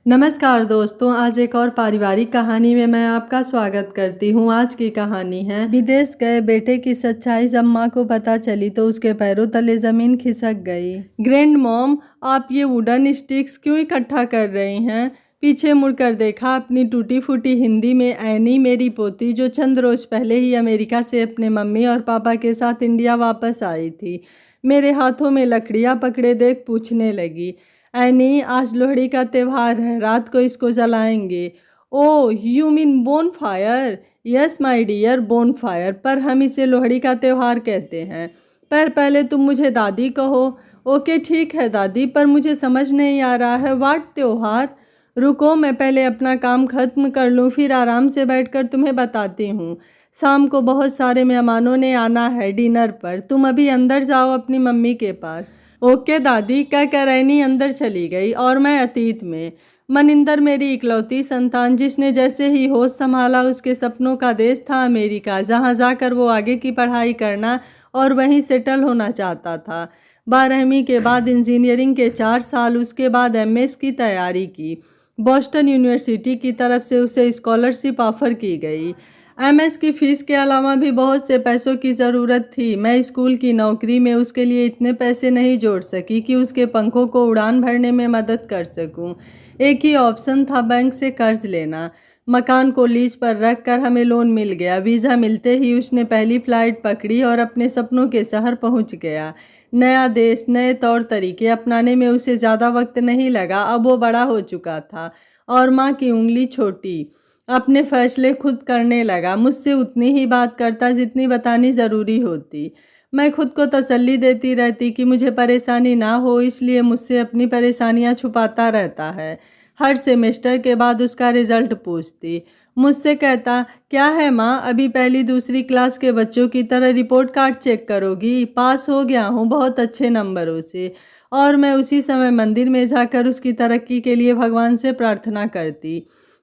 नमस्कार दोस्तों, आज एक और पारिवारिक कहानी में मैं आपका स्वागत करती हूँ। आज की कहानी है विदेश गए बेटे की सच्चाई जब माँ को पता चली तो उसके पैरों तले जमीन खिसक गई। ग्रैंड मॉम, आप ये वुडन स्टिक्स क्यों इकट्ठा कर रही हैं? पीछे मुड़कर देखा अपनी टूटी फूटी हिंदी में एनी, मेरी पोती, जो चंद रोज पहले ही अमेरिका से अपने मम्मी और पापा के साथ इंडिया वापस आई थी, मेरे हाथों में लकड़ियाँ पकड़े देख पूछने लगी, एनी, आज लोहड़ी का त्योहार है, रात को इसको जलाएंगे। Oh, you mean bonfire? Yes my dear, bonfire, पर हम इसे लोहड़ी का त्योहार कहते हैं। पर पहले तुम मुझे दादी कहो। ओके ठीक है दादी, पर मुझे समझ नहीं आ रहा है, व्हाट त्योहार? रुको, मैं पहले अपना काम खत्म कर लूँ, फिर आराम से बैठकर तुम्हें बताती हूँ। शाम को बहुत सारे मेहमानों ने आना है डिनर पर, तुम अभी अंदर जाओ अपनी मम्मी के पास। ओके दादी, कहकर रैनी अंदर चली गई और मैं अतीत में। मनिंदर मेरी इकलौती संतान, जिसने जैसे ही होश संभाला उसके सपनों का देश था अमेरिका, जहां जाकर वो आगे की पढ़ाई करना और वहीं सेटल होना चाहता था। 12वीं के बाद इंजीनियरिंग के 4 साल, उसके बाद एमएस की तैयारी की। बॉस्टन यूनिवर्सिटी की तरफ से उसे स्कॉलरशिप ऑफर की गई। एमएस की फीस के अलावा भी बहुत से पैसों की ज़रूरत थी। मैं स्कूल की नौकरी में उसके लिए इतने पैसे नहीं जोड़ सकी कि उसके पंखों को उड़ान भरने में मदद कर सकूं। एक ही ऑप्शन था, बैंक से कर्ज लेना। मकान को लीज पर रख कर हमें लोन मिल गया। वीज़ा मिलते ही उसने पहली फ्लाइट पकड़ी और अपने सपनों के शहर पहुंच गया। नया देश, नए तौर तरीके अपनाने में उसे ज़्यादा वक्त नहीं लगा। अब वो बड़ा हो चुका था और माँ की उंगली छोटी। अपने फैसले खुद करने लगा। मुझसे उतनी ही बात करता जितनी बतानी ज़रूरी होती। मैं खुद को तसल्ली देती रहती कि मुझे परेशानी ना हो, इसलिए मुझसे अपनी परेशानियां छुपाता रहता है। हर सेमेस्टर के बाद उसका रिजल्ट पूछती। मुझसे कहता, क्या है माँ, अभी पहली दूसरी क्लास के बच्चों की तरह रिपोर्ट कार्ड चेक करोगी? पास हो गया हूँ बहुत अच्छे नंबरों से। और मैं उसी समय मंदिर में जाकर उसकी तरक्की के लिए भगवान से प्रार्थना करती।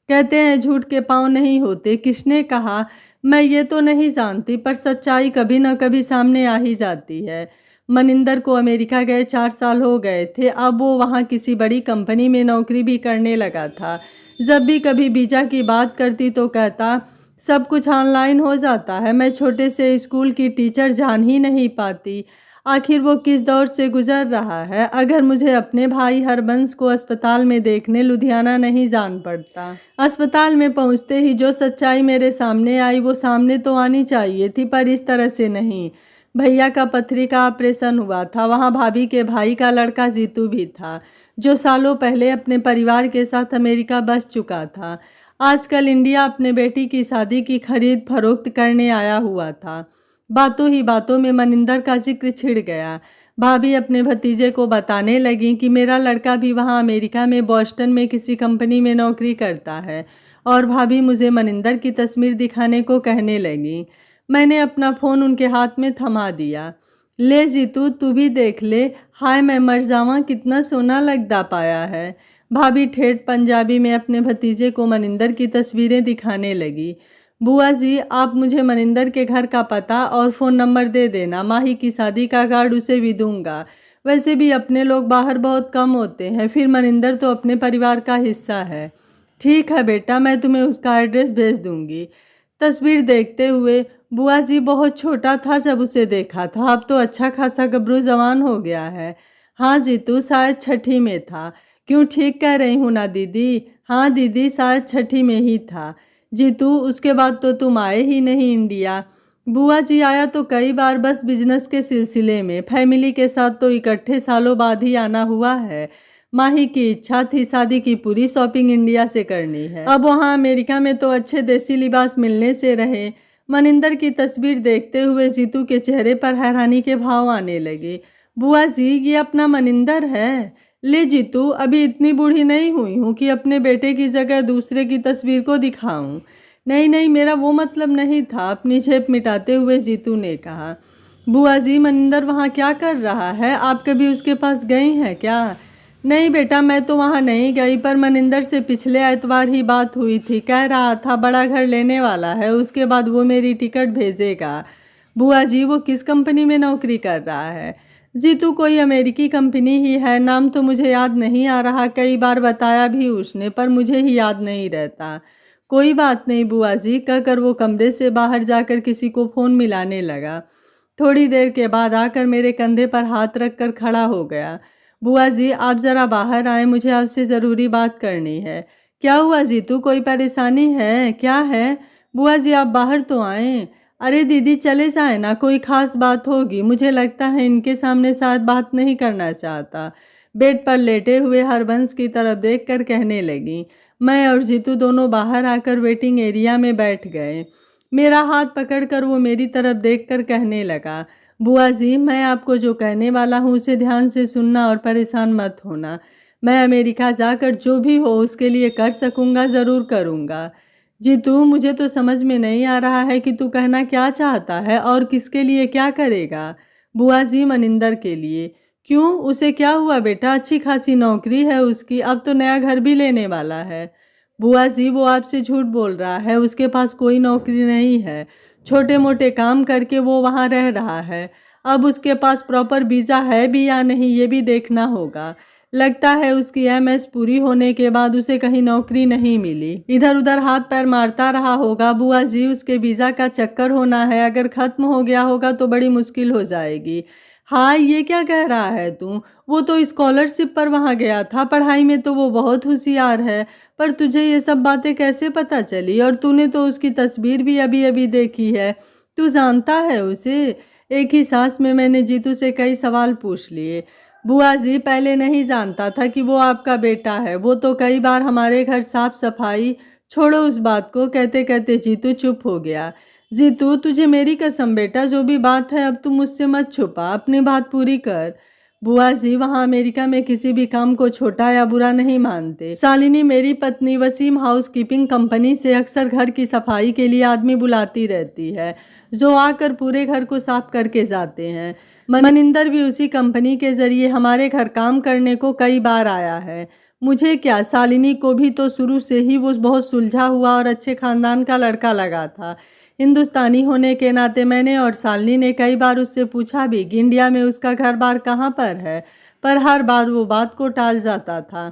कहते हैं झूठ के पाँव नहीं होते, किसने कहा? मैं ये तो नहीं जानती, पर सच्चाई कभी न कभी सामने आ ही जाती है। मनिंदर को अमेरिका गए 4 साल हो गए थे। अब वो वहाँ किसी बड़ी कंपनी में नौकरी भी करने लगा था। जब भी कभी वीज़ा की बात करती तो कहता, सब कुछ ऑनलाइन हो जाता है। मैं छोटे से स्कूल की टीचर जान ही नहीं पाती। आखिर वो किस दौर से गुजर रहा है? अगर मुझे अपने भाई हरबंस को अस्पताल में देखने लुधियाना नहीं जान पड़ता। अस्पताल में पहुंचते ही जो सच्चाई मेरे सामने आई वो सामने तो आनी चाहिए थी, पर इस तरह से नहीं। भैया का पथरी का ऑपरेशन हुआ था। वहाँ भाभी के भाई का लड़का जीतू भी था, जो सालों पहले अपने परिवार के साथ अमेरिका बस चुका था। आजकल इंडिया अपने बेटी की शादी की खरीद फरोख्त करने आया हुआ था। बातों ही बातों में मनिंदर का जिक्र छिड़ गया। भाभी अपने भतीजे को बताने लगी कि मेरा लड़का भी वहाँ अमेरिका में बॉस्टन में किसी कंपनी में नौकरी करता है, और भाभी मुझे मनिंदर की तस्वीर दिखाने को कहने लगी। मैंने अपना फ़ोन उनके हाथ में थमा दिया। ले जीतू, तू भी देख ले। हाय मैं मर जावां, कितना सोना लगदा पाया है। भाभी ठेठ पंजाबी में अपने भतीजे को मनिंदर की तस्वीरें दिखाने लगी। बुआ जी, आप मुझे मनिंदर के घर का पता और फ़ोन नंबर दे देना। माही की शादी का कार्ड उसे भी दूंगा। वैसे भी अपने लोग बाहर बहुत कम होते हैं, फिर मनिंदर तो अपने परिवार का हिस्सा है। ठीक है बेटा, मैं तुम्हें उसका एड्रेस भेज दूंगी। तस्वीर देखते हुए, बुआ जी बहुत छोटा था जब उसे देखा था, अब तो अच्छा खासा गबरू जवान हो गया है। हाँ जीतू, शायद छठी में था। क्यों, ठीक कह रही हूँ ना दीदी? हाँ दीदी, शायद छठी में ही था। जीतू, उसके बाद तो तुम आए ही नहीं इंडिया। बुआ जी, आया तो कई बार, बस बिजनेस के सिलसिले में। फैमिली के साथ तो इकट्ठे सालों बाद ही आना हुआ है। माही की इच्छा थी शादी की पूरी शॉपिंग इंडिया से करनी है। अब वहाँ अमेरिका में तो अच्छे देसी लिबास मिलने से रहे। मनिंदर की तस्वीर देखते हुए जीतू के चेहरे पर हैरानी के भाव आने लगे। बुआ जी, ये अपना मनिंदर है। ले जीतू, अभी इतनी बूढ़ी नहीं हुई हूँ कि अपने बेटे की जगह दूसरे की तस्वीर को दिखाऊं। नहीं नहीं, मेरा वो मतलब नहीं था, अपनी झेप मिटाते हुए जीतू ने कहा। बुआ जी, मनिंदर वहाँ क्या कर रहा है? आप कभी उसके पास गई हैं क्या? नहीं बेटा, मैं तो वहाँ नहीं गई, पर मनिंदर से पिछले एतवार ही बात हुई थी। कह रहा था बड़ा घर लेने वाला है, उसके बाद वो मेरी टिकट भेजेगा। बुआ जी, वो किस कंपनी में नौकरी कर रहा है? जीतू कोई अमेरिकी कंपनी ही है, नाम तो मुझे याद नहीं आ रहा, कई बार बताया भी उसने पर मुझे ही याद नहीं रहता। कोई बात नहीं बुआ जी, कहकर वो कमरे से बाहर जाकर किसी को फ़ोन मिलाने लगा। थोड़ी देर के बाद आकर मेरे कंधे पर हाथ रखकर खड़ा हो गया। बुआ जी आप ज़रा बाहर आए, मुझे आपसे ज़रूरी बात करनी है। क्या हुआ जीतू, कोई परेशानी है? क्या है? बुआ जी आप बाहर तो आएं। अरे दीदी चले जाए ना, कोई खास बात होगी, मुझे लगता है इनके सामने शायद बात नहीं करना चाहता। बेड पर लेटे हुए हरबंस की तरफ देखकर कहने लगी। मैं और जीतू दोनों बाहर आकर वेटिंग एरिया में बैठ गए। मेरा हाथ पकड़कर वो मेरी तरफ देखकर कहने लगा, बुआ जी मैं आपको जो कहने वाला हूँ उसे ध्यान से सुनना और परेशान मत होना। मैं अमेरिका जाकर जो भी हो उसके लिए कर सकूँगा ज़रूर करूँगा। जीतू मुझे तो समझ में नहीं आ रहा है कि तू कहना क्या चाहता है और किसके लिए क्या करेगा। बुआ जी मनिंदर के लिए। क्यों, उसे क्या हुआ बेटा, अच्छी खासी नौकरी है उसकी, अब तो नया घर भी लेने वाला है। बुआ जी वो आपसे झूठ बोल रहा है, उसके पास कोई नौकरी नहीं है, छोटे मोटे काम करके वो वहाँ रह रहा है। अब उसके पास प्रॉपर वीज़ा है भी या नहीं ये भी देखना होगा। लगता है उसकी एमएस पूरी होने के बाद उसे कहीं नौकरी नहीं मिली, इधर उधर हाथ पैर मारता रहा होगा। बुआ जी उसके वीज़ा का चक्कर होना है, अगर ख़त्म हो गया होगा तो बड़ी मुश्किल हो जाएगी। हाँ ये क्या कह रहा है तू, वो तो स्कॉलरशिप पर वहाँ गया था, पढ़ाई में तो वो बहुत होशियार है, पर तुझे ये सब बातें कैसे पता चली? और तूने तो उसकी तस्वीर भी अभी अभी देखी है, तू जानता है उसे? एक ही सांस में मैंने जीतू से कई सवाल पूछ लिए। बुआ जी पहले नहीं जानता था कि वो आपका बेटा है, वो तो कई बार हमारे घर साफ सफाई। छोड़ो उस बात को, कहते कहते जीतू चुप हो गया। जीतू तुझे मेरी कसम बेटा, जो भी बात है अब तू मुझसे मत छुपा, अपनी बात पूरी कर। बुआ जी वहाँ अमेरिका में किसी भी काम को छोटा या बुरा नहीं मानते। शालिनी मेरी पत्नी वसीम हाउस कीपिंग कंपनी से अक्सर घर की सफाई के लिए आदमी बुलाती रहती है, जो आकर पूरे घर को साफ करके जाते हैं। मनिंदर भी उसी कंपनी के जरिए हमारे घर काम करने को कई बार आया है। मुझे क्या, शालिनी को भी तो शुरू से ही वो बहुत सुलझा हुआ और अच्छे खानदान का लड़का लगा था। हिंदुस्तानी होने के नाते मैंने और शालिनी ने कई बार उससे पूछा भी कि इंडिया में उसका घर बार कहाँ पर है, पर हर बार वो बात को टाल जाता था।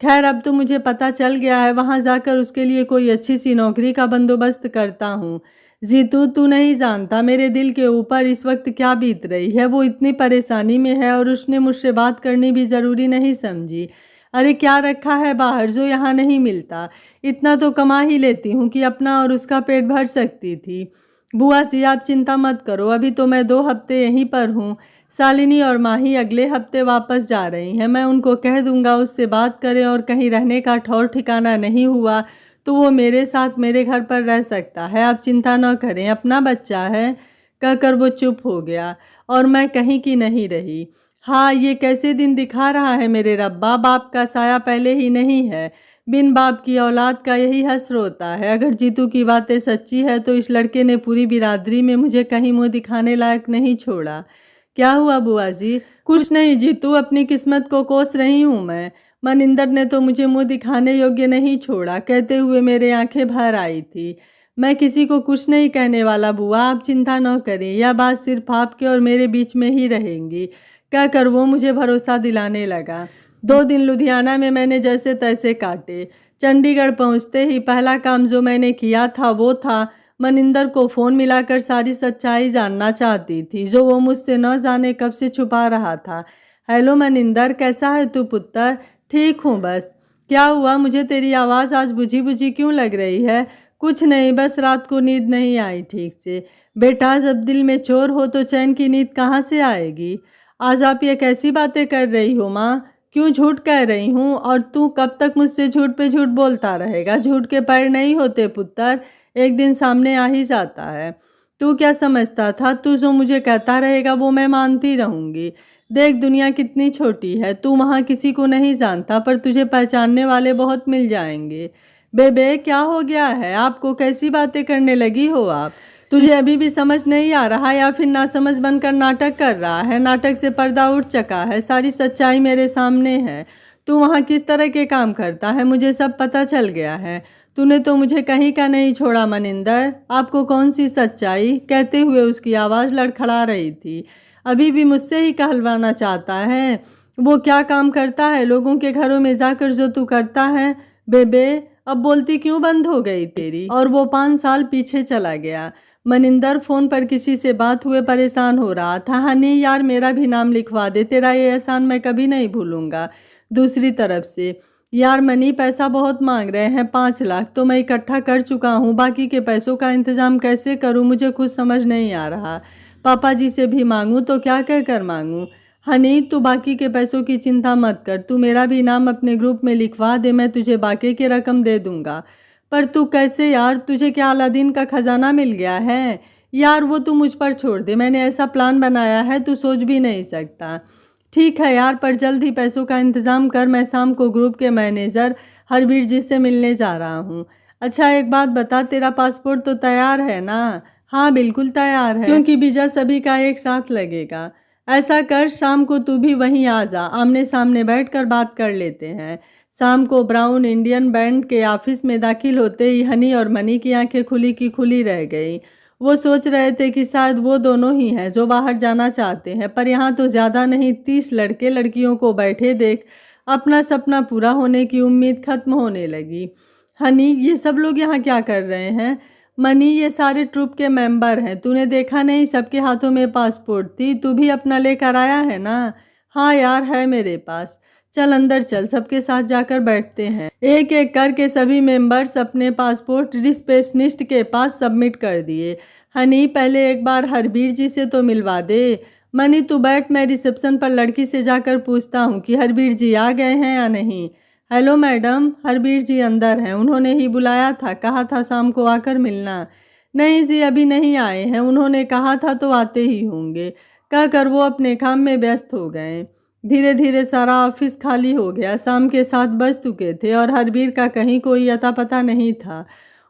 खैर अब तो मुझे पता चल गया है, वहाँ जाकर उसके लिए कोई अच्छी सी नौकरी का बंदोबस्त करता हूँ। जीतू तू नहीं जानता मेरे दिल के ऊपर इस वक्त क्या बीत रही है, वो इतनी परेशानी में है और उसने मुझसे बात करनी भी ज़रूरी नहीं समझी। अरे क्या रखा है बाहर जो यहाँ नहीं मिलता, इतना तो कमा ही लेती हूँ कि अपना और उसका पेट भर सकती थी। बुआ जी आप चिंता मत करो, अभी तो मैं 2 हफ्ते यहीं पर हूँ। शालिनी और माही अगले हफ्ते वापस जा रही हैं, मैं उनको कह दूंगा उससे बात करें, और कहीं रहने का ठौर ठिकाना नहीं हुआ तो वो मेरे साथ मेरे घर पर रह सकता है, आप चिंता न करें, अपना बच्चा है। कहकर वो चुप हो गया और मैं कहीं की नहीं रही। हाँ ये कैसे दिन दिखा रहा है मेरे रब्बा, बाप का साया पहले ही नहीं है, बिन बाप की औलाद का यही हश्र होता है। अगर जीतू की बातें सच्ची है तो इस लड़के ने पूरी बिरादरी में मुझे कहीं मुंह दिखाने लायक नहीं छोड़ा। क्या हुआ बुआ जी? कुछ नहीं जीतू, अपनी किस्मत को कोस रही हूँ मैं। मनिंदर ने तो मुझे मुंह दिखाने योग्य नहीं छोड़ा, कहते हुए मेरे आंखें भर आई थी। मैं किसी को कुछ नहीं कहने वाला बुआ, आप चिंता न करें, यह बात सिर्फ आपके और मेरे बीच में ही रहेंगी, कहकर वो मुझे भरोसा दिलाने लगा। 2 दिन लुधियाना में मैंने जैसे तैसे काटे। चंडीगढ़ पहुंचते ही पहला काम जो मैंने किया था वो था मनिंदर को फ़ोन मिलाकर सारी सच्चाई जानना चाहती थी, जो वो मुझसे न जाने कब से छुपा रहा था। हेलो मनिंदर, कैसा है तू पुत्र? ठीक हूँ बस। क्या हुआ, मुझे तेरी आवाज़ आज बुझी बुझी क्यों लग रही है? कुछ नहीं, बस रात को नींद नहीं आई ठीक से। बेटा जब दिल में चोर हो तो चैन की नींद कहाँ से आएगी? आज आप ये कैसी बातें कर रही हो माँ? क्यों झूठ कह रही हूँ? और तू कब तक मुझसे झूठ पे झूठ बोलता रहेगा? झूठ के पैर नहीं होते पुत्र, एक दिन सामने आ ही जाता है। तू क्या समझता था, तू जो मुझे कहता रहेगा वो मैं मानती रहूँगी। देख दुनिया कितनी छोटी है, तू वहाँ किसी को नहीं जानता पर तुझे पहचानने वाले बहुत मिल जाएंगे। बेबे क्या हो गया है आपको, कैसी बातें करने लगी हो आप? तुझे अभी भी समझ नहीं आ रहा या फिर नासमझ बनकर नाटक कर रहा है? नाटक से पर्दा उठ चुका है, सारी सच्चाई मेरे सामने है। तू वहाँ किस तरह के काम करता है मुझे सब पता चल गया है। तूने तो मुझे कहीं का नहीं छोड़ा मनिंदर। आपको कौन सी सच्चाई? कहते हुए उसकी आवाज़ लड़खड़ा रही थी। अभी भी मुझसे ही कहलवाना चाहता है। वो क्या काम करता है लोगों के घरों में जाकर जो तू करता है? बेबे, अब बोलती क्यों बंद हो गई तेरी? और वो 5 साल पीछे चला गया। मनिंदर फोन पर किसी से बात हुए परेशान हो रहा था। हनी यार, मेरा भी नाम लिखवा दे, तेरा ये एहसान मैं कभी नहीं भूलूंगा। दूसरी तरफ से, यार मनी, पैसा बहुत मांग रहे हैं, 5 लाख तो मैं इकट्ठा कर चुका हूँ, बाकी के पैसों का इंतजाम कैसे करूँ मुझे कुछ समझ नहीं आ रहा। पापा जी से भी मांगूँ तो क्या कहकर मांगूँ? हनी, तू बाकी के पैसों की चिंता मत कर, तू मेरा भी नाम अपने ग्रुप में लिखवा दे, मैं तुझे बाकी की रकम दे दूंगा। पर तू कैसे यार? तुझे क्या अलादीन का खजाना मिल गया है? यार वो तू मुझ पर छोड़ दे, मैंने ऐसा प्लान बनाया है तू सोच भी नहीं सकता। ठीक है यार, पर जल्द ही पैसों का इंतज़ाम कर, मैं शाम को ग्रुप के मैनेजर हरवीर जी से मिलने जा रहा हूँ। अच्छा एक बात बता, तेरा पासपोर्ट तो तैयार है ना? हाँ बिल्कुल तैयार है, क्योंकि वीज़ा सभी का एक साथ लगेगा। ऐसा कर, शाम को तू भी वहीं आ जा, आमने सामने बैठकर बात कर लेते हैं। शाम को ब्राउन इंडियन बैंड के ऑफिस में दाखिल होते ही हनी और मनी की आंखें खुली की खुली रह गई। वो सोच रहे थे कि शायद वो दोनों ही हैं जो बाहर जाना चाहते हैं, पर यहाँ तो ज़्यादा नहीं 30 लड़के लड़कियों को बैठे देख अपना सपना पूरा होने की उम्मीद खत्म होने लगी। हनी, ये सब लोग यहाँ क्या कर रहे हैं? मनी, ये सारे ट्रुप के मेंबर हैं, तूने देखा नहीं सबके हाथों में पासपोर्ट थी, तू भी अपना लेकर आया है ना? हाँ यार, है मेरे पास। चल अंदर चल, सबके साथ जाकर बैठते हैं। एक एक करके सभी मेंबर्स अपने पासपोर्ट रिसेप्शनिस्ट के पास सबमिट कर दिए। हनी, पहले एक बार हरबीर जी से तो मिलवा दे। मनी, तू बैठ, मैं रिसेप्शन पर लड़की से जाकर पूछता हूँ कि हरबीर जी आ गए हैं या नहीं। हेलो मैडम, हरबीर जी अंदर हैं, उन्होंने ही बुलाया था, कहा था शाम को आकर मिलना। नहीं जी, अभी नहीं आए हैं, उन्होंने कहा था तो आते ही होंगे, कहकर वो अपने काम में व्यस्त हो गए। धीरे धीरे सारा ऑफिस खाली हो गया। शाम के 7 बज चुके थे और हरबीर का कहीं कोई अता पता नहीं था।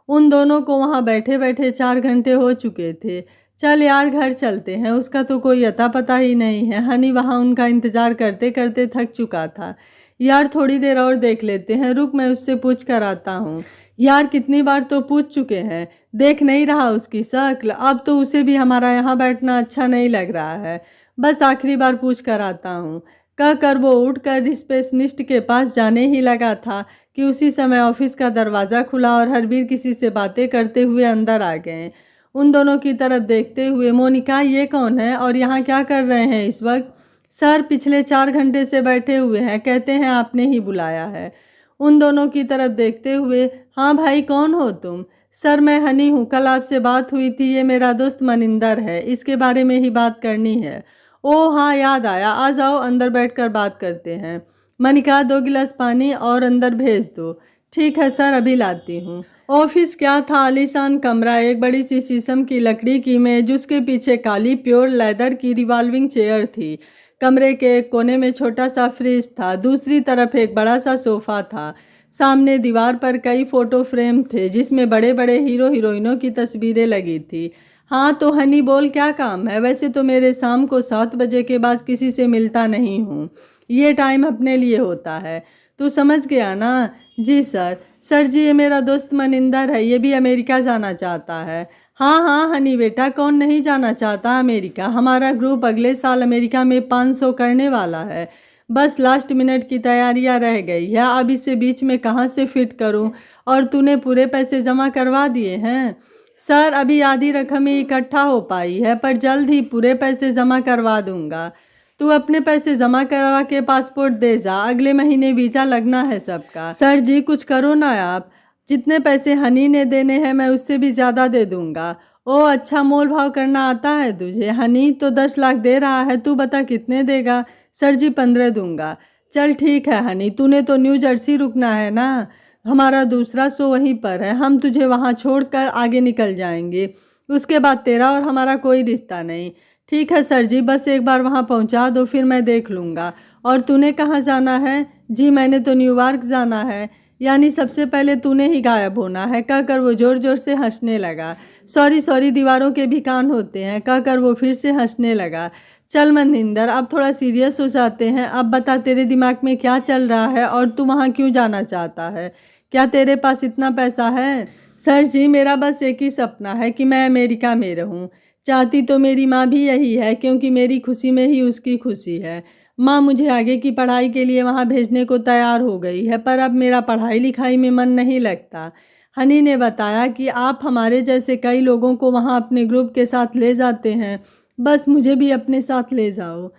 उन दोनों को वहाँ बैठे बैठे 4 घंटे हो चुके थे। चल यार, घर चलते हैं, उसका तो कोई अता पता ही नहीं है। हनी वहाँ उनका इंतजार करते करते थक चुका था। यार थोड़ी देर और देख लेते हैं, रुक मैं उससे पूछ कर आता हूँ। यार कितनी बार तो पूछ चुके हैं, देख नहीं रहा उसकी शक्ल, अब तो उसे भी हमारा यहाँ बैठना अच्छा नहीं लग रहा है, बस आखिरी बार पूछ कर आता हूँ। कहकर वो उठकर रिसेप्शनिस्ट के पास जाने ही लगा था कि उसी समय ऑफिस का दरवाज़ा खुला और हरबीर किसी से बातें करते हुए अंदर आ गए। उन दोनों की तरफ देखते हुए, मोनिका ये कौन है और यहाँ क्या कर रहे हैं इस वक्त? सर पिछले 4 घंटे से बैठे हुए हैं, कहते हैं आपने ही बुलाया है। उन दोनों की तरफ देखते हुए, हाँ भाई कौन हो तुम? सर मैं हनी हूँ, कल आपसे बात हुई थी, ये मेरा दोस्त मनिंदर है, इसके बारे में ही बात करनी है। ओह हाँ याद आया, आ जाओ अंदर बैठकर बात करते हैं। मनिका 2 गिलास पानी और अंदर भेज दो। ठीक है सर, अभी लाती हूँ। ऑफिस क्या था, आलीशान कमरा, एक बड़ी सी शीशम की लकड़ी की मेज, उसके पीछे काली प्योर लेदर की रिवॉल्विंग चेयर थी। कमरे के एक कोने में छोटा सा फ्रिज था, दूसरी तरफ एक बड़ा सा सोफा था। सामने दीवार पर कई फोटो फ्रेम थे जिसमें बड़े बड़े हीरो हीरोइनों की तस्वीरें लगी थी। हाँ तो हनी बोल, क्या काम है? वैसे तो मेरे शाम को 7 बजे के बाद किसी से मिलता नहीं हूँ, ये टाइम अपने लिए होता है, तू समझ गया ना? जी सर। सर जी, ये मेरा दोस्त मनिंदर है, ये भी अमेरिका जाना चाहता है। हाँ हाँ हनी बेटा, कौन नहीं जाना चाहता अमेरिका? हमारा ग्रुप अगले साल अमेरिका में 500 करने वाला है, बस लास्ट मिनट की तैयारियां रह गई है, अब इसे बीच में कहाँ से फिट करूं? और तूने पूरे पैसे जमा करवा दिए हैं? सर अभी आधी रकम ही इकट्ठा हो पाई है, पर जल्द ही पूरे पैसे जमा करवा दूंगा। तू अपने पैसे जमा करवा के पासपोर्ट दे जा, अगले महीने वीज़ा लगना है सबका। सर जी कुछ करो ना आप, जितने पैसे हनी ने देने हैं मैं उससे भी ज़्यादा दे दूंगा। ओ अच्छा, मोल भाव करना आता है तुझे? हनी तो 10 लाख दे रहा है, तू बता कितने देगा? सर जी 15 दूंगा। चल ठीक है हनी, तूने तो न्यू जर्सी रुकना है ना, हमारा दूसरा शो वहीं पर है, हम तुझे वहाँ छोड़कर आगे निकल जाएंगे, उसके बाद तेरा और हमारा कोई रिश्ता नहीं। ठीक है सर जी, बस एक बार वहाँ पहुँचा दो, फिर मैं देख लूँगा। और तूने कहाँ जाना है? जी मैंने तो न्यूयॉर्क जाना है। यानी सबसे पहले तूने ही गायब होना है, कहकर वो जोर जोर से हंसने लगा। सॉरी सॉरी, दीवारों के भी कान होते हैं, कहकर वो फिर से हंसने लगा। चल मनिंदर, अब थोड़ा सीरियस हो जाते हैं, अब बता तेरे दिमाग में क्या चल रहा है और तू वहाँ क्यों जाना चाहता है? क्या तेरे पास इतना पैसा है? सर जी मेरा बस एक ही सपना है कि मैं अमेरिका में रहूँ, चाहती तो मेरी माँ भी यही है, क्योंकि मेरी खुशी में ही उसकी खुशी है। माँ मुझे आगे की पढ़ाई के लिए वहाँ भेजने को तैयार हो गई है, पर अब मेरा पढ़ाई लिखाई में मन नहीं लगता। हनी ने बताया कि आप हमारे जैसे कई लोगों को वहाँ अपने ग्रुप के साथ ले जाते हैं, बस मुझे भी अपने साथ ले जाओ।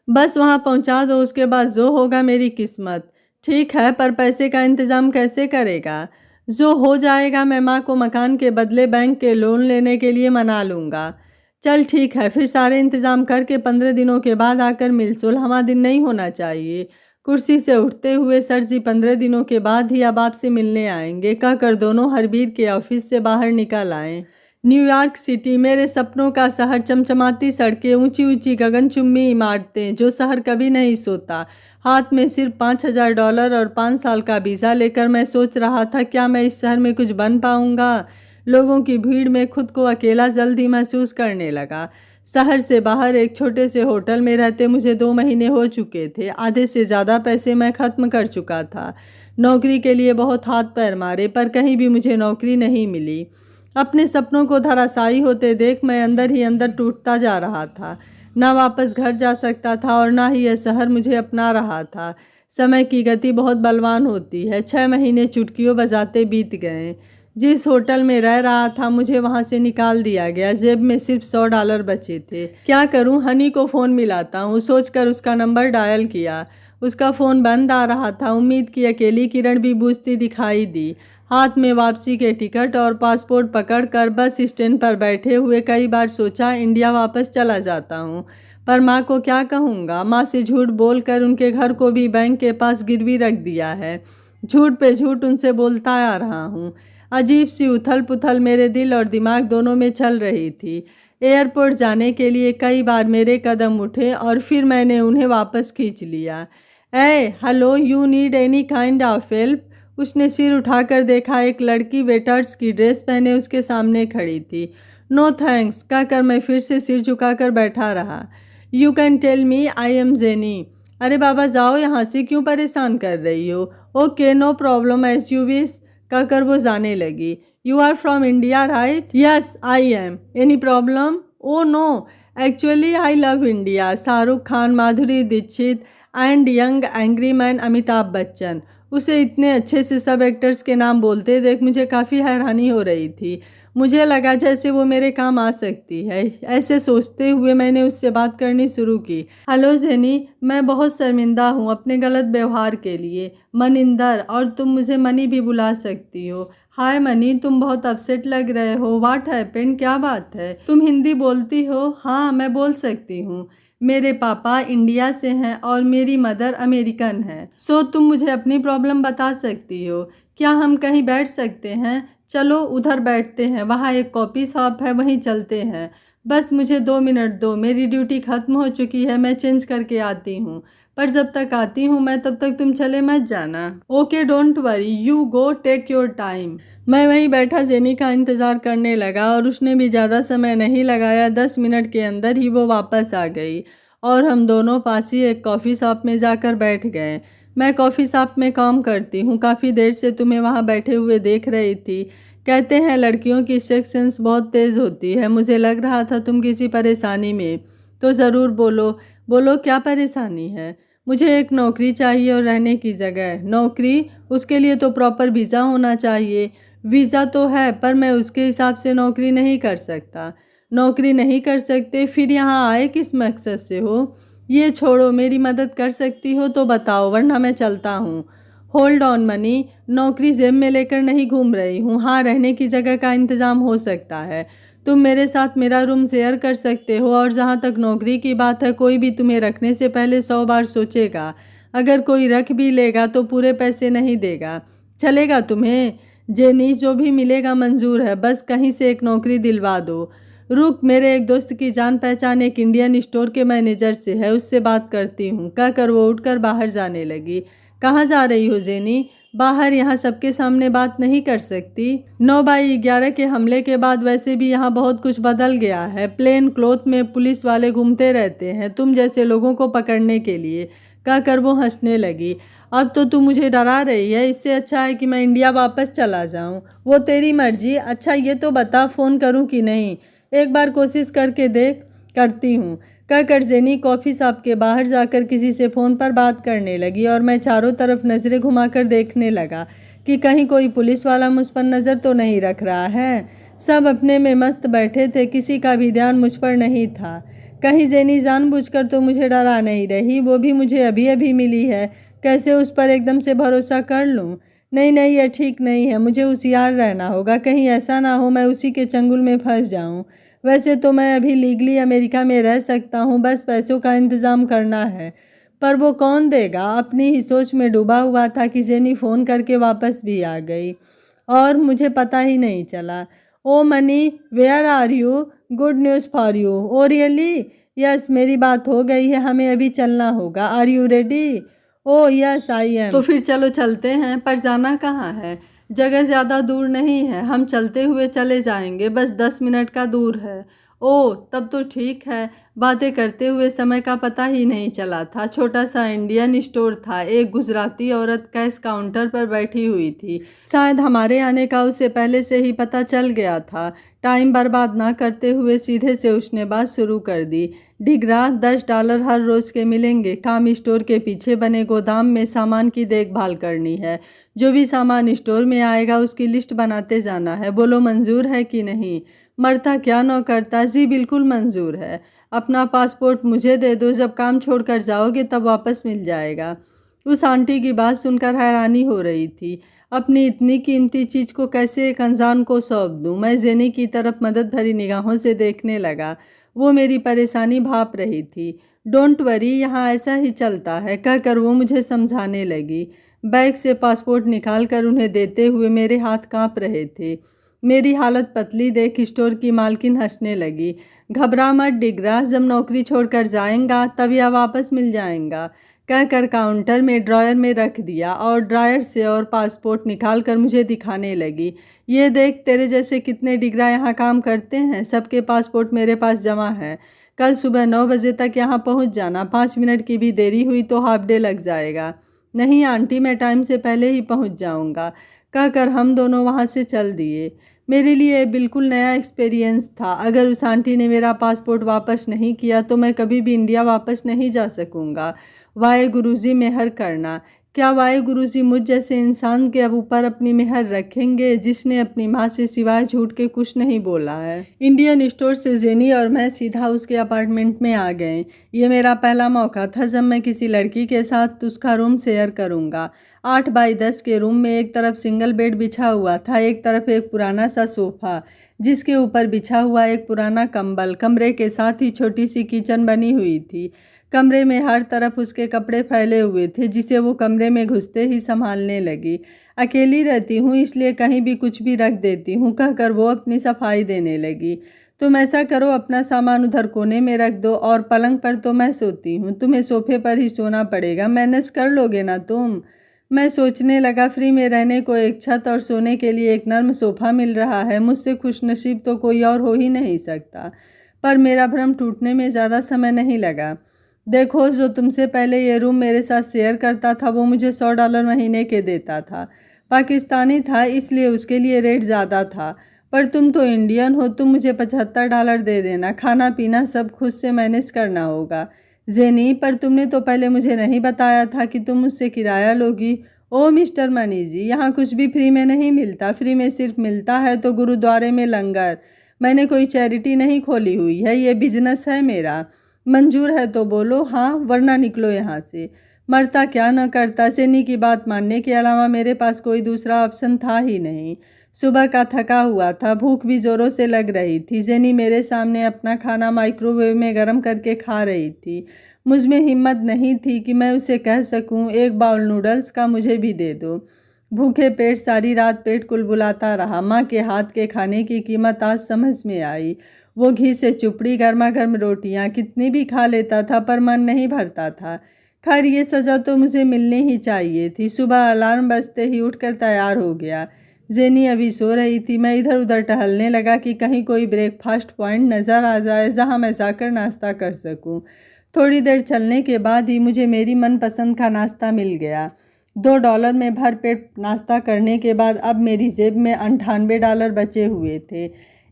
बस वहाँ पहुँचा दो, उसके बाद जो होगा मेरी किस्मत। ठीक है, पर पैसे का इंतज़ाम कैसे करेगा? जो हो जाएगा, मैं माँ को मकान के बदले बैंक के लोन लेने के लिए मना लूँगा। चल ठीक है, फिर सारे इंतज़ाम करके 15 दिनों के बाद आकर मिल, सुलहवा दिन नहीं होना चाहिए। कुर्सी से उठते हुए सर जी 15 दिनों के बाद ही अब आपसे मिलने आएंगे, कहकर दोनों हरबीर के ऑफिस से बाहर निकल आए। न्यूयॉर्क सिटी, मेरे सपनों का शहर, चमचमाती सड़कें, ऊंची ऊंची गगनचुम्बी इमारतें, जो शहर कभी नहीं सोता। हाथ में सिर्फ $5000 और 5 साल का वीज़ा लेकर मैं सोच रहा था, क्या मैं इस शहर में कुछ बन पाऊंगा। लोगों की भीड़ में खुद को अकेला जल्दी महसूस करने लगा। शहर से बाहर एक छोटे से होटल में रहते मुझे 2 महीने हो चुके थे। आधे से ज़्यादा पैसे मैं ख़त्म कर चुका था। नौकरी के लिए बहुत हाथ पैर मारे, पर कहीं भी मुझे नौकरी नहीं मिली। अपने सपनों को धराशायी होते देख मैं अंदर ही अंदर टूटता जा रहा था। ना वापस घर जा सकता था और ना ही यह शहर मुझे अपना रहा था। समय की गति बहुत बलवान होती है। 6 महीने चुटकियों बजाते बीत गए। जिस होटल में रह रहा था मुझे वहां से निकाल दिया गया। जेब में सिर्फ $100 बचे थे। क्या करूं, हनी को फ़ोन मिलाता हूं सोचकर उसका नंबर डायल किया। उसका फ़ोन बंद आ रहा था। उम्मीद की अकेली किरण भी बुझती दिखाई दी। हाथ में वापसी के टिकट और पासपोर्ट पकड़कर बस स्टैंड पर बैठे हुए कई बार सोचा, इंडिया वापस चला जाता हूँ, पर माँ को क्या कहूँगा। माँ से झूठ बोलकर उनके घर को भी बैंक के पास गिरवी रख दिया है। झूठ पे झूठ उनसे बोलता आ रहा हूँ। अजीब सी उथल पुथल मेरे दिल और दिमाग दोनों में चल रही थी। एयरपोर्ट जाने के लिए कई बार मेरे कदम उठे और फिर मैंने उन्हें वापस खींच लिया। Hello, you need any kind of help? उसने सिर उठाकर देखा। एक लड़की वेटर्स की ड्रेस पहने उसके सामने खड़ी थी। नो थैंक्स कहकर मैं फिर से सिर झुकाकर बैठा रहा। You can tell me, I am Jenny. अरे बाबा जाओ यहाँ से, क्यों परेशान कर रही हो? Okay no problem, as you wish कहकर वो जाने लगी। You are from India right? Yes I am. Any problem? Oh no, actually I love India. Shahrukh Khan, Madhuri Dixit and young angry man Amitabh Bachchan. उसे इतने अच्छे से सब एक्टर्स के नाम बोलते देख मुझे काफ़ी हैरानी हो रही थी। मुझे लगा जैसे वो मेरे काम आ सकती है। ऐसे सोचते हुए मैंने उससे बात करनी शुरू की। हेलो जेनी, मैं बहुत शर्मिंदा हूँ अपने गलत व्यवहार के लिए। मनिंदर, और तुम मुझे मनी भी बुला सकती हो। हाय मनी, तुम बहुत अपसेट लग रहे हो। व्हाट हैपेंड, क्या बात है? तुम हिंदी बोलती हो? हाँ, मैं बोल सकती हूँ। मेरे पापा इंडिया से हैं और मेरी मदर अमेरिकन है। सो तुम मुझे अपनी प्रॉब्लम बता सकती हो। क्या हम कहीं बैठ सकते हैं? चलो उधर बैठते हैं, वहाँ एक कॉफ़ी शॉप है, वहीं चलते हैं। बस मुझे 2 मिनट दो, मेरी ड्यूटी ख़त्म हो चुकी है, मैं चेंज करके आती हूँ। पर जब तक आती हूँ मैं, तब तक तुम चले मत जाना। Okay don't worry, you go, take your time. मैं वहीं बैठा जेनी का इंतज़ार करने लगा और उसने भी ज़्यादा समय नहीं लगाया। 10 मिनट के अंदर ही वो वापस आ गई और हम दोनों पास ही एक कॉफ़ी शॉप में जाकर बैठ गए। मैं कॉफ़ी शॉप में काम करती हूँ। काफ़ी देर से तुम्हें वहाँ बैठे हुए देख रही थी। कहते हैं लड़कियों की सिक्स सेंस बहुत तेज़ होती है। मुझे लग रहा था तुम किसी परेशानी में, तो ज़रूर बोलो। बोलो क्या परेशानी है? मुझे एक नौकरी चाहिए और रहने की जगह। नौकरी? उसके लिए तो प्रॉपर वीज़ा होना चाहिए। वीज़ा तो है, पर मैं उसके हिसाब से नौकरी नहीं कर सकता। नौकरी नहीं कर सकते? फिर यहाँ आए किस मकसद से हो? ये छोड़ो, मेरी मदद कर सकती हो तो बताओ, वरना मैं चलता हूँ। होल्ड ऑन मनी, नौकरी जेब में लेकर नहीं घूम रही हूँ। हाँ, रहने की जगह का इंतज़ाम हो सकता है। तुम मेरे साथ मेरा रूम शेयर कर सकते हो, और जहाँ तक नौकरी की बात है, कोई भी तुम्हें रखने से पहले 100 बार सोचेगा। अगर कोई रख भी लेगा तो पूरे पैसे नहीं देगा। चलेगा तुम्हें? जेनी, जो भी मिलेगा मंजूर है, बस कहीं से एक नौकरी दिलवा दो। रुक, मेरे एक दोस्त की जान पहचान एक इंडियन स्टोर के मैनेजर से है, उससे बात करती हूँ कहकर वो उठकर बाहर जाने लगी। कहाँ जा रही हो जेनी? बाहर, यहाँ सबके सामने बात नहीं कर सकती। 9/11 के हमले के बाद वैसे भी यहाँ बहुत कुछ बदल गया है। प्लेन क्लोथ में पुलिस वाले घूमते रहते हैं तुम जैसे लोगों को पकड़ने के लिए, कहकर वो हंसने लगी। अब तो तू मुझे डरा रही है। इससे अच्छा है कि मैं इंडिया वापस चला जाऊं। वो तेरी मर्जी। अच्छा ये तो बता, फ़ोन करूं कि नहीं? एक बार कोशिश करती हूँ, कहकर जेनी कॉफ़ी शॉप के बाहर जाकर किसी से फ़ोन पर बात करने लगी और मैं चारों तरफ नज़रें घुमाकर देखने लगा कि कहीं कोई पुलिस वाला मुझ पर नज़र तो नहीं रख रहा है। सब अपने में मस्त बैठे थे, किसी का भी ध्यान मुझ पर नहीं था। कहीं जेनी जानबूझकर तो मुझे डरा नहीं रही, वो भी मुझे अभी अभी मिली है, कैसे उस पर एकदम से भरोसा कर लूँ? नहीं, यह ठीक नहीं है, मुझे होशियार रहना होगा, कहीं ऐसा ना हो मैं उसी के चंगुल में फंस जाऊँ। वैसे तो मैं अभी लीगली अमेरिका में रह सकता हूँ, बस पैसों का इंतज़ाम करना है। पर वो कौन देगा? अपनी ही सोच में डूबा हुआ था कि जेनी फ़ोन करके वापस भी आ गई और मुझे पता ही नहीं चला। Oh Mani, where are you? Good news for you. Oh really? Yes, मेरी बात हो गई है, हमें अभी चलना होगा। Are you ready? Oh yes I am. तो फिर चलो चलते हैं, पर जाना कहाँ है? जगह ज़्यादा दूर नहीं है, हम चलते हुए चले जाएंगे, बस 10 मिनट का दूर है। ओह तब तो ठीक है। बातें करते हुए समय का पता ही नहीं चला था। छोटा सा इंडियन स्टोर था, एक गुजराती औरत कैश काउंटर पर बैठी हुई थी। शायद हमारे आने का उसे पहले से ही पता चल गया था। टाइम बर्बाद ना करते हुए सीधे से उसने बात शुरू कर दी। डिगरा, $10 हर रोज़ के मिलेंगे। काम स्टोर के पीछे बने गोदाम में सामान की देखभाल करनी है। जो भी सामान स्टोर में आएगा उसकी लिस्ट बनाते जाना है। बोलो मंजूर है कि नहीं? मरता क्या नौ करता? जी बिल्कुल मंजूर है। अपना पासपोर्ट मुझे दे दो, जब काम छोड़कर जाओगे तब वापस मिल जाएगा। उस आंटी की बात सुनकर हैरानी हो रही थी। अपनी इतनी कीमती चीज़ को कैसे एक अनजान को सौंप दूँ? मैं जेनी की तरफ मदद भरी निगाहों से देखने लगा। वो मेरी परेशानी भाप रही थी। डोंट वरी, यहाँ ऐसा ही चलता है, कहकर वो मुझे समझाने लगी। बैग से पासपोर्ट निकालकर उन्हें देते हुए मेरे हाथ कांप रहे थे। मेरी हालत पतली देख स्टोर की मालकिन हंसने लगी। घबरा मत डिगरा, जब नौकरी छोड़कर जाएगा तब यह वापस मिल जाएगा, कहकर काउंटर में ड्रॉयर में रख दिया और ड्रॉयर से और पासपोर्ट निकालकर मुझे दिखाने लगी। ये देख, तेरे जैसे कितने डिगरा यहाँ काम करते हैं, सबके पासपोर्ट मेरे पास जमा है। कल सुबह 9 बजे तक यहाँ पहुँच जाना, 5 मिनट की भी देरी हुई तो हाफ डे लग जाएगा। नहीं आंटी, मैं टाइम से पहले ही पहुँच जाऊँगा, कहकर हम दोनों वहाँ से चल दिए। मेरे लिए बिल्कुल नया एक्सपीरियंस था। अगर उस आंटी ने मेरा पासपोर्ट वापस नहीं किया तो मैं कभी भी इंडिया वापस नहीं जा सकूँगा। वाहे गुरुजी मेहर करना। क्या वाहे गुरुजी मुझ जैसे इंसान के अब ऊपर अपनी मेहर रखेंगे, जिसने अपनी माँ से सिवाय झूठ के कुछ नहीं बोला है? इंडियन स्टोर से जेनी और मैं सीधा उसके अपार्टमेंट में आ गए। ये मेरा पहला मौका था जब मैं किसी लड़की के साथ उसका रूम शेयर करूँगा। 8 बाई 10 के रूम में एक तरफ सिंगल बेड बिछा हुआ था, एक तरफ एक पुराना सा सोफ़ा जिसके ऊपर बिछा हुआ एक पुराना कंबल। कमरे के साथ ही छोटी सी किचन बनी हुई थी। कमरे में हर तरफ उसके कपड़े फैले हुए थे, जिसे वो कमरे में घुसते ही संभालने लगी। अकेली रहती हूँ इसलिए कहीं भी कुछ भी रख देती हूँ, कहकर वो अपनी सफाई देने लगी। तुम ऐसा करो, अपना सामान उधर कोने में रख दो और पलंग पर तो मैं सोती हूँ, तुम्हें सोफे पर ही सोना पड़ेगा, मैनेज कर लोगे ना तुम? मैं सोचने लगा, फ्री में रहने को एक छत और सोने के लिए एक नर्म सोफ़ा मिल रहा है, मुझसे खुशनसीब तो कोई और हो ही नहीं सकता। पर मेरा भ्रम टूटने में ज़्यादा समय नहीं लगा। देखो, जो तुमसे पहले ये रूम मेरे साथ शेयर करता था वो मुझे $100 महीने के देता था। पाकिस्तानी था इसलिए उसके लिए रेट ज़्यादा था, पर तुम तो इंडियन हो, तुम मुझे $75 दे देना, खाना पीना सब खुद से मैनेज करना होगा। जेनी, पर तुमने तो पहले मुझे नहीं बताया था कि तुम मुझसे किराया लोगी। ओ मिस्टर मनी जी, यहाँ कुछ भी फ्री में नहीं मिलता, फ्री में सिर्फ मिलता है तो गुरुद्वारे में लंगर। मैंने कोई चैरिटी नहीं खोली हुई है, ये बिजनेस है मेरा। मंजूर है तो बोलो हाँ, वरना निकलो यहाँ से। मरता क्या न करता, जेनी की बात मानने के अलावा मेरे पास कोई दूसरा ऑप्शन था ही नहीं। सुबह का थका हुआ था, भूख भी ज़ोरों से लग रही थी। जेनी मेरे सामने अपना खाना माइक्रोवेव में गर्म करके खा रही थी। मुझ में हिम्मत नहीं थी कि मैं उसे कह सकूं, एक बाउल नूडल्स का मुझे भी दे दो। भूखे पेट सारी रात पेट कुलबुलाता रहा। माँ के हाथ के खाने की कीमत आज समझ में आई। वो घी से चुपड़ी, गर्मा गर्म रोटियाँ कितनी भी खा लेता था पर मन नहीं भरता था। खैर, ये सज़ा तो मुझे मिलनी ही चाहिए थी। सुबह अलार्म बजते ही उठकर तैयार हो गया। जेनी अभी सो रही थी। मैं इधर उधर टहलने लगा कि कहीं कोई ब्रेकफास्ट पॉइंट नज़र आ जाए जहाँ मैं जाकर नाश्ता कर सकूँ। थोड़ी देर चलने के बाद ही मुझे मेरी मनपसंद का नाश्ता मिल गया। $2 में भरपेट नाश्ता करने के बाद अब मेरी जेब में $98 बचे हुए थे।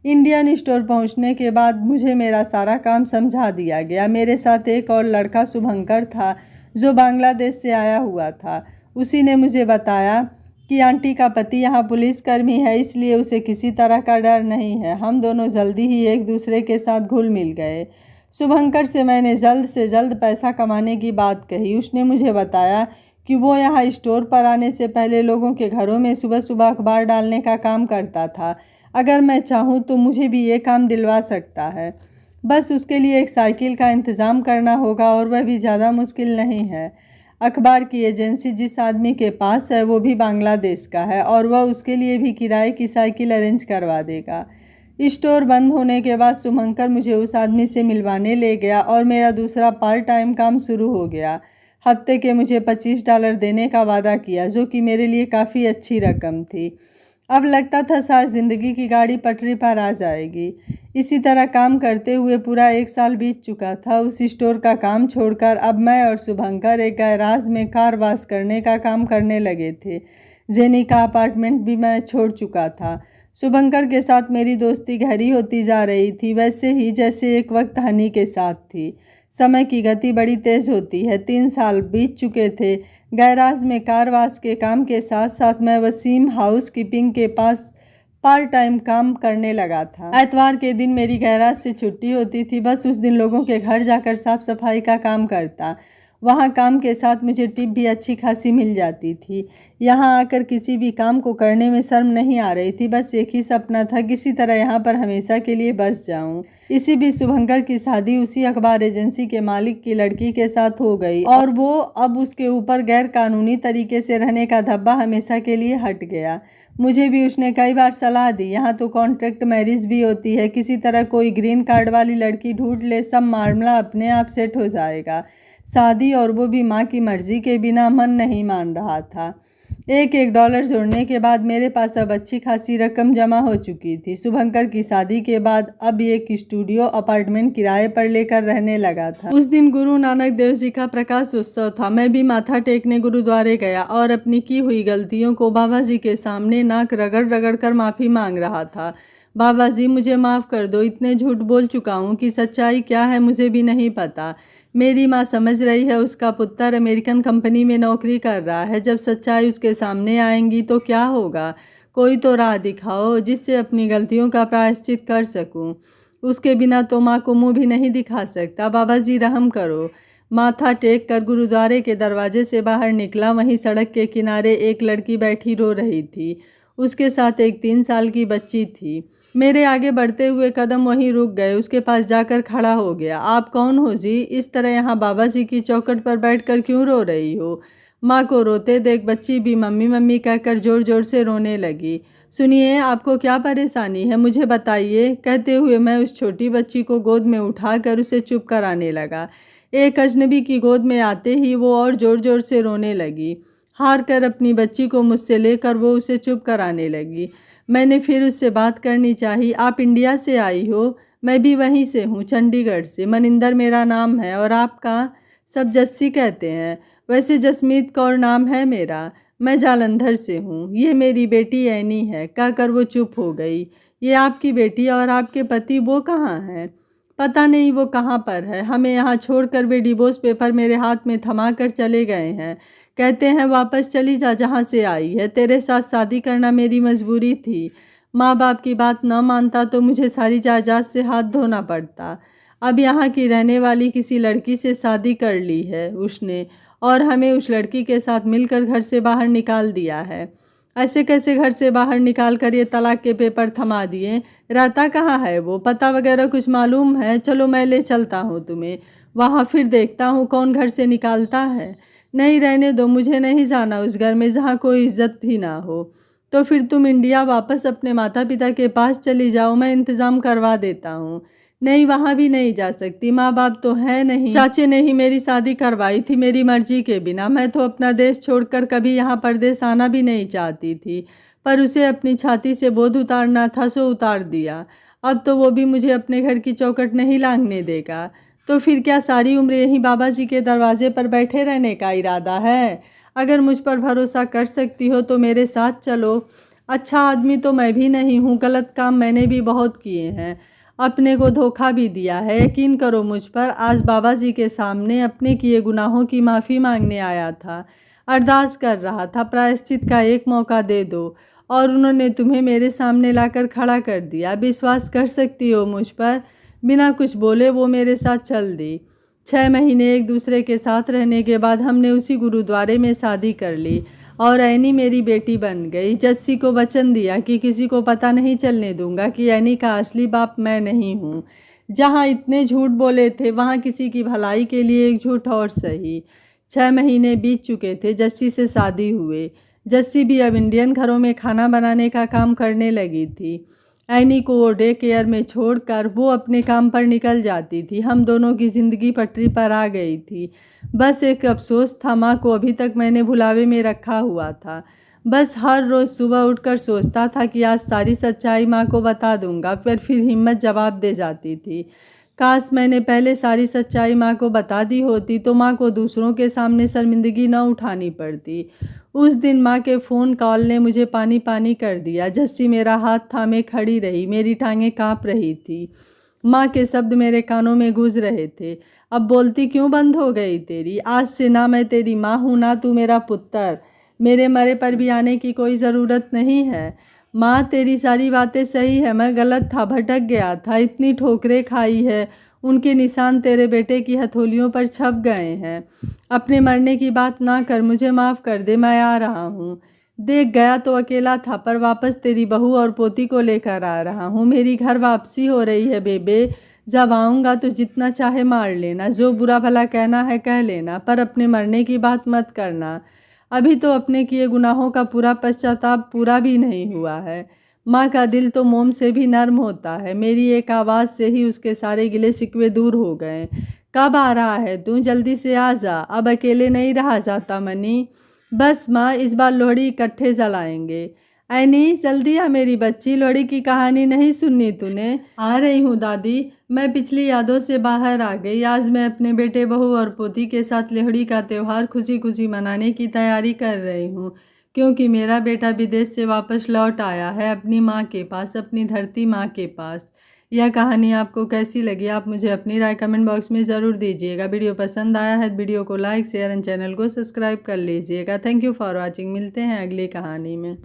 इंडियन स्टोर पहुंचने के बाद मुझे मेरा सारा काम समझा दिया गया। मेरे साथ एक और लड़का शुभंकर था जो बांग्लादेश से आया हुआ था। उसी ने मुझे बताया कि आंटी का पति यहाँ पुलिसकर्मी है, इसलिए उसे किसी तरह का डर नहीं है। हम दोनों जल्दी ही एक दूसरे के साथ घुल मिल गए। शुभंकर से मैंने जल्द से जल्द पैसा कमाने की बात कही। उसने मुझे बताया कि वो यहाँ स्टोर पर आने से पहले लोगों के घरों में सुबह सुबह अखबार डालने का काम करता था। अगर मैं चाहूँ तो मुझे भी ये काम दिलवा सकता है। बस उसके लिए एक साइकिल का इंतज़ाम करना होगा और वह भी ज़्यादा मुश्किल नहीं है। अखबार की एजेंसी जिस आदमी के पास है वो भी बांग्लादेश का है और वह उसके लिए भी किराए की साइकिल अरेंज करवा देगा। स्टोर बंद होने के बाद शुभंकर मुझे उस आदमी से मिलवाने ले गया और मेरा दूसरा पार्ट टाइम काम शुरू हो गया। हफ्ते के मुझे $25 देने का वादा किया, जो कि मेरे लिए काफ़ी अच्छी रकम थी। अब लगता था शायद ज़िंदगी की गाड़ी पटरी पर आ जाएगी। इसी तरह काम करते हुए पूरा 1 साल बीत चुका था। उस स्टोर का काम छोड़कर अब मैं और शुभंकर एक गैराज में कार वॉश करने का काम करने लगे थे। जेनी का अपार्टमेंट भी मैं छोड़ चुका था। शुभंकर के साथ मेरी दोस्ती गहरी होती जा रही थी, वैसे ही जैसे एक वक्त हनी के साथ थी। समय की गति बड़ी तेज़ होती है। 3 साल बीत चुके थे। गैराज में कार वॉश के काम के साथ साथ मैं वसीम हाउस कीपिंग के पास पार्ट टाइम काम करने लगा था। एतवार के दिन मेरी गैराज से छुट्टी होती थी। बस उस दिन लोगों के घर जाकर साफ सफाई का काम करता। वहाँ काम के साथ मुझे टिप भी अच्छी खासी मिल जाती थी। यहाँ आकर किसी भी काम को करने में शर्म नहीं आ रही थी। बस एक ही सपना था, किसी तरह यहाँ पर हमेशा के लिए बस जाऊँ। इसी बीच शुभंकर की शादी उसी अखबार एजेंसी के मालिक की लड़की के साथ हो गई और वो अब उसके ऊपर गैर कानूनी तरीके से रहने का धब्बा हमेशा के लिए हट गया। मुझे भी उसने कई बार सलाह दी, यहाँ तो कॉन्ट्रैक्ट मैरिज भी होती है, किसी तरह कोई ग्रीन कार्ड वाली लड़की ढूंढ ले, सब मामला अपने आप सेट हो जाएगा। शादी और वो भी माँ की मर्जी के बिना मन नहीं मान रहा था। एक डॉलर जोड़ने के बाद मेरे पास अब अच्छी खासी रकम जमा हो चुकी थी। शुभंकर की शादी के बाद अब एक स्टूडियो अपार्टमेंट किराए पर लेकर रहने लगा था। उस दिन गुरु नानक देव जी का प्रकाश उत्सव था। मैं भी माथा टेकने गुरुद्वारे गया और अपनी की हुई गलतियों को बाबा जी के सामने नाक रगड़ रगड़ कर माफ़ी मांग रहा था। बाबा जी मुझे माफ़ कर दो, इतने झूठ बोल चुका हूँ कि सच्चाई क्या है मुझे भी नहीं पता। मेरी माँ समझ रही है उसका पुत्र अमेरिकन कंपनी में नौकरी कर रहा है। जब सच्चाई उसके सामने आएंगी तो क्या होगा? कोई तो राह दिखाओ जिससे अपनी गलतियों का प्रायश्चित कर सकूं। उसके बिना तो माँ को मुंह भी नहीं दिखा सकता। बाबा जी रहम करो। माथा टेक कर गुरुद्वारे के दरवाजे से बाहर निकला। वहीं सड़क के किनारे एक लड़की बैठी रो रही थी। उसके साथ एक 3 साल की बच्ची थी। मेरे आगे बढ़ते हुए कदम वहीं रुक गए। उसके पास जाकर खड़ा हो गया। आप कौन हो जी? इस तरह यहाँ बाबा जी की चौखट पर बैठकर क्यों रो रही हो? माँ को रोते देख बच्ची भी मम्मी मम्मी कहकर ज़ोर ज़ोर से रोने लगी। सुनिए, आपको क्या परेशानी है, मुझे बताइए, कहते हुए मैं उस छोटी बच्ची को गोद में उठाकर उसे चुप कराने लगा। एक अजनबी की गोद में आते ही वो और ज़ोर ज़ोर से रोने लगी। हार कर अपनी बच्ची को मुझसे लेकर वो उसे चुप कराने लगी। मैंने फिर उससे बात करनी चाही। आप इंडिया से आई हो? मैं भी वहीं से हूँ, चंडीगढ़ से। मनिंदर मेरा नाम है। और आपका? सब जस्सी कहते हैं। वैसे जसमीत कौर नाम है मेरा। मैं जालंधर से हूँ। ये मेरी बेटी ऐनी है। कहकर वो चुप हो गई। ये आपकी बेटी और आपके पति वो कहाँ हैं? पता नहीं वो कहाँ पर है। हमें यहाँ छोड़कर वे डिवोर्स पेपर मेरे हाथ में थमा कर चले गए हैं। कहते हैं वापस चली जा जहाँ से आई है। तेरे साथ शादी करना मेरी मजबूरी थी। माँ बाप की बात न मानता तो मुझे सारी जायदाद से हाथ धोना पड़ता। अब यहाँ की रहने वाली किसी लड़की से शादी कर ली है उसने, और हमें उस लड़की के साथ मिलकर घर से बाहर निकाल दिया है। ऐसे कैसे घर से बाहर निकाल कर ये तलाक के पेपर थमा दिए? रहता कहाँ है वो? पता वगैरह कुछ मालूम है? चलो मैं ले चलता हूँ तुम्हें वहाँ, फिर देखता हूँ कौन घर से निकालता है। नहीं, रहने दो, मुझे नहीं जाना उस घर में जहाँ कोई इज्जत ही ना हो। तो फिर तुम इंडिया वापस अपने माता पिता के पास चली जाओ, मैं इंतज़ाम करवा देता हूँ। नहीं, वहाँ भी नहीं जा सकती, माँ बाप तो है नहीं। चाचे ने ही मेरी शादी करवाई थी मेरी मर्जी के बिना। मैं तो अपना देश छोड़कर कभी यहाँ परदेश आना भी नहीं चाहती थी, पर उसे अपनी छाती से बोझ उतारना था सो उतार दिया। अब तो वो भी मुझे अपने घर की चौखट नहीं लांघने देगा। तो फिर क्या सारी उम्र यहीं बाबा जी के दरवाजे पर बैठे रहने का इरादा है? अगर मुझ पर भरोसा कर सकती हो तो मेरे साथ चलो। अच्छा आदमी तो मैं भी नहीं हूँ, गलत काम मैंने भी बहुत किए हैं, अपने को धोखा भी दिया है। यकीन करो मुझ पर, आज बाबा जी के सामने अपने किए गुनाहों की माफ़ी मांगने आया था, अरदास कर रहा था प्रायश्चित का एक मौका दे दो, और उन्होंने तुम्हें मेरे सामने लाकर खड़ा कर दिया। विश्वास कर सकती हो मुझ पर? बिना कुछ बोले वो मेरे साथ चल दी। 6 महीने एक दूसरे के साथ रहने के बाद हमने उसी गुरुद्वारे में शादी कर ली और ऐनी मेरी बेटी बन गई। जस्सी को वचन दिया कि किसी को पता नहीं चलने दूंगा कि ऐनी का असली बाप मैं नहीं हूँ। जहाँ इतने झूठ बोले थे वहाँ किसी की भलाई के लिए एक झूठ और सही। 6 महीने बीत चुके थे जस्सी से शादी हुए। जस्सी भी अब इंडियन घरों में खाना बनाने का काम करने लगी थी। ऐनी को वो डे केयर में छोड़कर वो अपने काम पर निकल जाती थी। हम दोनों की ज़िंदगी पटरी पर आ गई थी। बस एक अफसोस था, माँ को अभी तक मैंने भुलावे में रखा हुआ था। बस हर रोज़ सुबह उठकर सोचता था कि आज सारी सच्चाई माँ को बता दूंगा, पर फिर हिम्मत जवाब दे जाती थी। काश मैंने पहले सारी सच्चाई माँ को बता दी होती तो माँ को दूसरों के सामने शर्मिंदगी न उठानी पड़ती। उस दिन माँ के फ़ोन कॉल ने मुझे पानी पानी कर दिया। जस्सी मेरा हाथ थामे खड़ी रही, मेरी टांगें काँप रही थी। माँ के शब्द मेरे कानों में गूंज रहे थे। अब बोलती क्यों बंद हो गई तेरी? आज से ना मैं तेरी माँ हूँ ना तू मेरा पुत्र। मेरे मरे पर भी आने की कोई ज़रूरत नहीं है। माँ तेरी सारी बातें सही है, मैं गलत था, भटक गया था, इतनी ठोकरें खाई है, उनके निशान तेरे बेटे की हथौलियों पर छप गए हैं। अपने मरने की बात ना कर, मुझे माफ़ कर दे, मैं आ रहा हूँ। देख गया तो अकेला था, पर वापस तेरी बहू और पोती को लेकर आ रहा हूँ। मेरी घर वापसी हो रही है बेबे। जब आऊँगा तो जितना चाहे मार लेना, जो बुरा भला कहना है कह लेना, पर अपने मरने की बात मत करना। अभी तो अपने किए गुनाहों का पूरा पश्चाताप पूरा भी नहीं हुआ है। माँ का दिल तो मोम से भी नर्म होता है। मेरी एक आवाज़ से ही उसके सारे गिले शिकवे दूर हो गए। कब आ रहा है तू? जल्दी से आ जा, अब अकेले नहीं रहा जाता मनी। बस माँ, इस बार लोहड़ी इकट्ठे जलाएंगे। ऐनी जल्दी आ मेरी बच्ची, लोहड़ी की कहानी नहीं सुननी तूने? आ रही हूँ दादी। मैं पिछली यादों से बाहर आ गई। आज मैं अपने बेटे बहू और पोती के साथ लोहड़ी का त्यौहार खुशी खुशी मनाने की तैयारी कर रही हूँ, क्योंकि मेरा बेटा विदेश से वापस लौट आया है अपनी माँ के पास, अपनी धरती माँ के पास। यह कहानी आपको कैसी लगी आप मुझे अपनी राय कमेंट बॉक्स में ज़रूर दीजिएगा। वीडियो पसंद आया है तो वीडियो को लाइक शेयर एंड चैनल को सब्सक्राइब कर लीजिएगा। Thank you for watching. मिलते हैं अगली कहानी में।